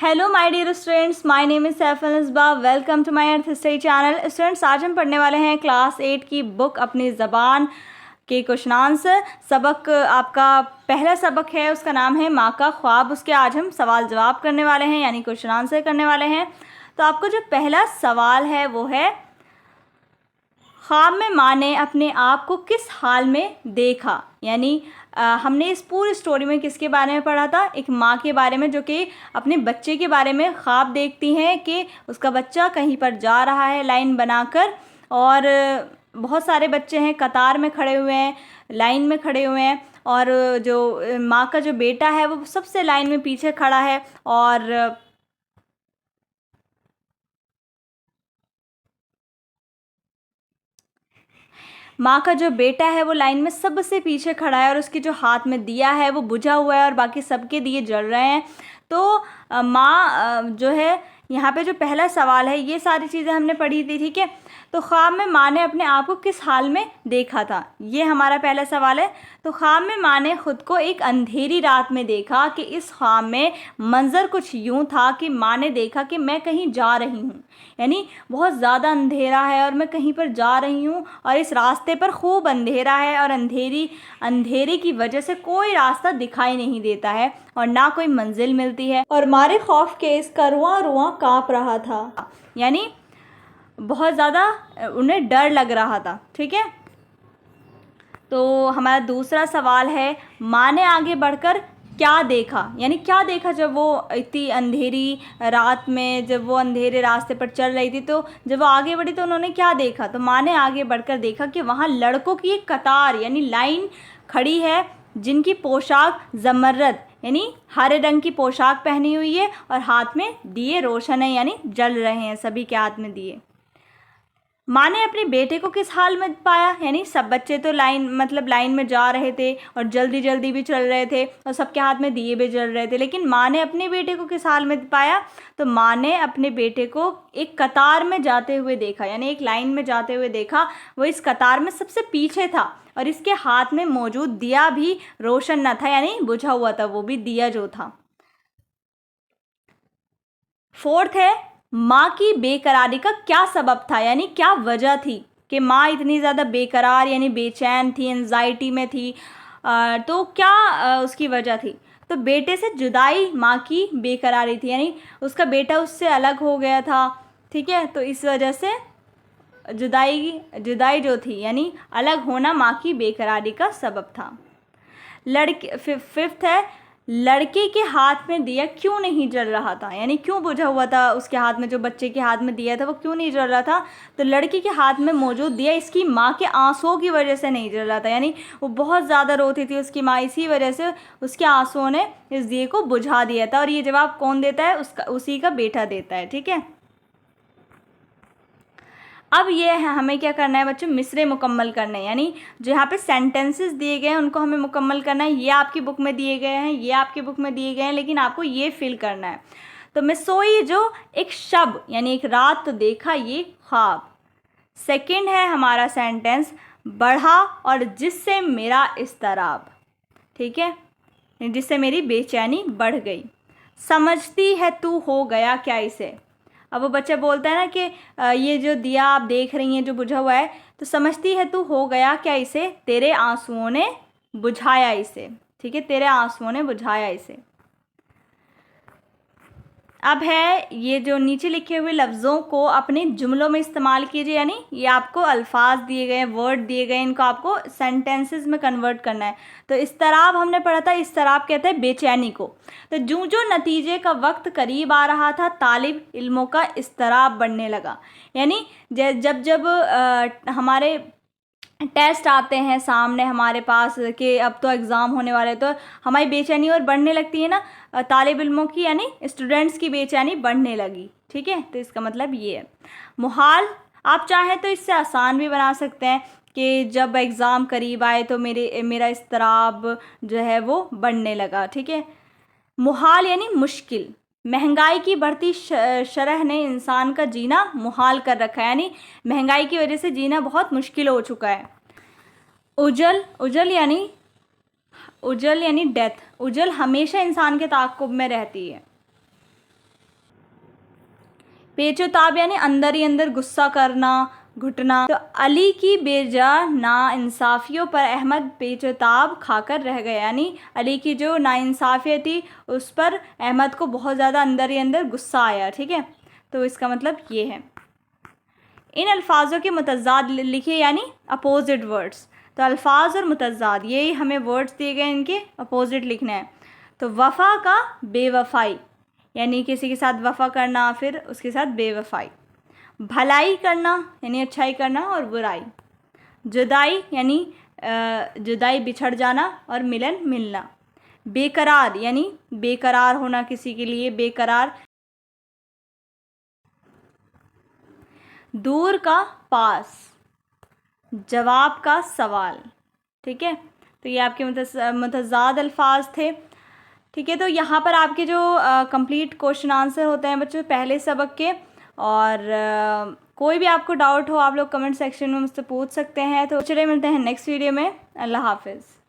Hello my dear students, my name is Saiful Isba. Welcome to my earth history channel. Students, आज हम पढ़ने वाले हैं क्लास 8 की बुक अपनी ज़बान के क्वेश्चन आंसर। सबक आपका पहला सबक है, उसका नाम है माँ का ख्वाब। उसके आज हम सवाल जवाब करने वाले हैं, यानी क्वेश्चन आंसर करने वाले हैं। तो आपको जो पहला सवाल है वो है, ख्वाब में माँ ने अपने आप को किस हाल में देखा। यानी हमने इस पूरी स्टोरी में किसके बारे में पढ़ा था? एक माँ के बारे में, जो कि अपने बच्चे के बारे में ख्वाब देखती हैं कि उसका बच्चा कहीं पर जा रहा है लाइन बनाकर, और बहुत सारे बच्चे हैं कतार में खड़े हुए हैं, लाइन में खड़े हुए हैं, और जो माँ का जो बेटा है वो सबसे लाइन में पीछे खड़ा है, और माँ का जो बेटा है वो लाइन में सबसे पीछे खड़ा है, और उसके जो हाथ में दिया है वो बुझा हुआ है और बाकी सबके दिए जल रहे हैं। तो माँ जो है, यहाँ पे जो पहला सवाल है, ये सारी चीज़ें हमने पढ़ी थी, ठीक है। तो ख्वाब में माँ ने अपने आप को किस हाल में देखा था, ये हमारा पहला सवाल है। तो ख्वाब में माँ ने खुद को एक अंधेरी रात में देखा कि इस ख्वाब में मंजर कुछ यूँ था कि माँ ने देखा कि मैं कहीं जा रही हूँ, यानी बहुत ज़्यादा अंधेरा है और मैं कहीं पर जा रही हूँ, और इस रास्ते पर खूब अंधेरा है, और अंधेरे की वजह से कोई रास्ता दिखाई नहीं देता है और ना कोई मंजिल मिलती है, और मारे खौफ के इसका रुआं रुआं काँप रहा था। यानी बहुत ज़्यादा उन्हें डर लग रहा था, ठीक है। तो हमारा दूसरा सवाल है, माँ ने आगे बढ़कर क्या देखा। यानी क्या देखा जब वो इतनी अंधेरी रात में, जब वो अंधेरे रास्ते पर चल रही थी, तो जब वो आगे बढ़ी तो उन्होंने क्या देखा। तो माँ ने आगे बढ़कर देखा कि वहाँ लड़कों की एक कतार यानी लाइन खड़ी है, जिनकी पोशाक जमर्रद यानी हरे रंग की पोशाक पहनी हुई है, और हाथ में दिए रोशन है, यानी जल रहे हैं सभी के हाथ में दिए। माँ ने अपने बेटे को किस हाल में पाया। यानी सब बच्चे तो लाइन में जा रहे थे और जल्दी जल्दी भी चल रहे थे, और सबके हाथ में दिए भी जल रहे थे, लेकिन माँ ने अपने बेटे को किस हाल में पाया। तो माँ ने अपने बेटे को एक कतार में जाते हुए देखा, यानी एक लाइन में जाते हुए देखा। वो इस कतार में सबसे पीछे था, और इसके हाथ में मौजूद दिया भी रोशन न था, यानी बुझा हुआ था, वो भी दिया जो था। फोर्थ है, माँ की बेकरारी का क्या सबब था, यानी क्या वजह थी कि माँ इतनी ज़्यादा बेकरार यानी बेचैन थी, एंजाइटी में थी। तो क्या उसकी वजह थी। तो बेटे से जुदाई माँ की बेकरारी थी, यानी उसका बेटा उससे अलग हो गया था, ठीक है। तो इस वजह से जुदाई जो थी, यानी अलग होना माँ की बेकरारी का सबब था। फिफ्थ है, लड़के के हाथ में दिया क्यों नहीं जल रहा था, यानी क्यों बुझा हुआ था उसके हाथ में, जो बच्चे के हाथ में दिया था वो क्यों नहीं जल रहा था। तो लड़के के हाथ में मौजूद दिया इसकी माँ के आंसुओं की वजह से नहीं जल रहा था, यानी वो बहुत ज़्यादा रोती थी उसकी माँ, इसी वजह से उसके आंसुओं ने इस दिए को बुझा दिया था। और ये जवाब कौन देता है? उसी का बेटा देता है, ठीक है। अब ये है, हमें क्या करना है बच्चों? मिसरे मुकम्मल करने हैं, यानी जो यहाँ पे सेंटेंसेस दिए गए हैं उनको हमें मुकम्मल करना है। ये आपकी बुक में दिए गए हैं, ये आपकी बुक में दिए गए हैं, लेकिन आपको ये फिल करना है। तो मैं सोई जो एक शब यानी एक रात तो देखा ये ख्वाब। सेकंड है हमारा सेंटेंस, बढ़ा और जिससे मेरा इस्तराब, ठीक है, जिससे मेरी बेचैनी बढ़ गई। समझती है तू हो गया क्या इसे। अब वो बच्चा बोलता है ना कि ये जो दिया आप देख रही हैं जो बुझा हुआ है, तो समझती है तू हो गया क्या इसे, तेरे आंसुओं ने बुझाया इसे, ठीक है, तेरे आंसुओं ने बुझाया इसे। अब है ये जो नीचे लिखे हुए लफ्ज़ों को अपने जुमलों में इस्तेमाल कीजिए, यानी ये आपको अल्फाज दिए गए हैं, वर्ड दिए गए हैं, इनको आपको सेंटेंसेस में कन्वर्ट करना है। तो इस्तराब हमने पढ़ा था, इस्तराब कहते हैं बेचैनी को। तो जो नतीजे का वक्त करीब आ रहा था, तालिब इल्मों का इस्तराब बढ़ने लगा। यानी जब जब हमारे टेस्ट आते हैं सामने हमारे पास कि अब तो एग्ज़ाम होने वाले, तो हमारी बेचैनी और बढ़ने लगती है ना, तालिब इल्मों की यानी स्टूडेंट्स की बेचैनी बढ़ने लगी, ठीक है। तो इसका मतलब ये है। मुहाल आप चाहें तो इससे आसान भी बना सकते हैं कि जब एग्ज़ाम करीब आए तो मेरा इस्तराब जो है वो बढ़ने लगा, ठीक है। मुहाल यानी मुश्किल। महंगाई की बढ़ती शरह ने इंसान का जीना मुहाल कर रखा है, यानी महंगाई की वजह से जीना बहुत मुश्किल हो चुका है। उजल उजल यानी डेथ। उजल हमेशा इंसान के ताक़ुब में रहती है। पेचोताब यानी अंदर ही अंदर गुस्सा करना, घुटना। तो अली की बेजा नाइंसाफियों पर अहमद पेचोताब खाकर रह गया, यानी अली की जो नाइंसाफ़ियत थी उस पर अहमद को बहुत ज़्यादा अंदर ही अंदर गुस्सा आया। ठीक है, तो इसका मतलब ये है। इन अल्फाजों के मुतज़ाद लिखिए, यानी अपोजिट वर्ड्स। तो अल्फाज और मुतज़ाद, यही हमें वर्ड्स दिए गए, इनके अपोजिट लिखना है। तो वफ़ा का बेवफ़ाई, यानी किसी के साथ वफ़ा करना, फिर उसके साथ बेवफ़ाई। भलाई करना यानी अच्छाई करना, और बुराई। जुदाई यानी जुदाई बिछड़ जाना, और मिलन मिलना। बेकरार यानी बेकरार होना, किसी के लिए बेकरार। दूर का पास, जवाब का सवाल। ठीक है, तो ये आपके मुतज़ाद अल्फाज थे। ठीक है, तो यहाँ पर आपके जो कंप्लीट क्वेश्चन आंसर होते हैं बच्चों पहले सबक के। और कोई भी आपको डाउट हो आप लोग कमेंट सेक्शन में मुझसे पूछ सकते हैं। तो चलिए मिलते हैं नेक्स्ट वीडियो में। अल्लाह हाफ़िज़।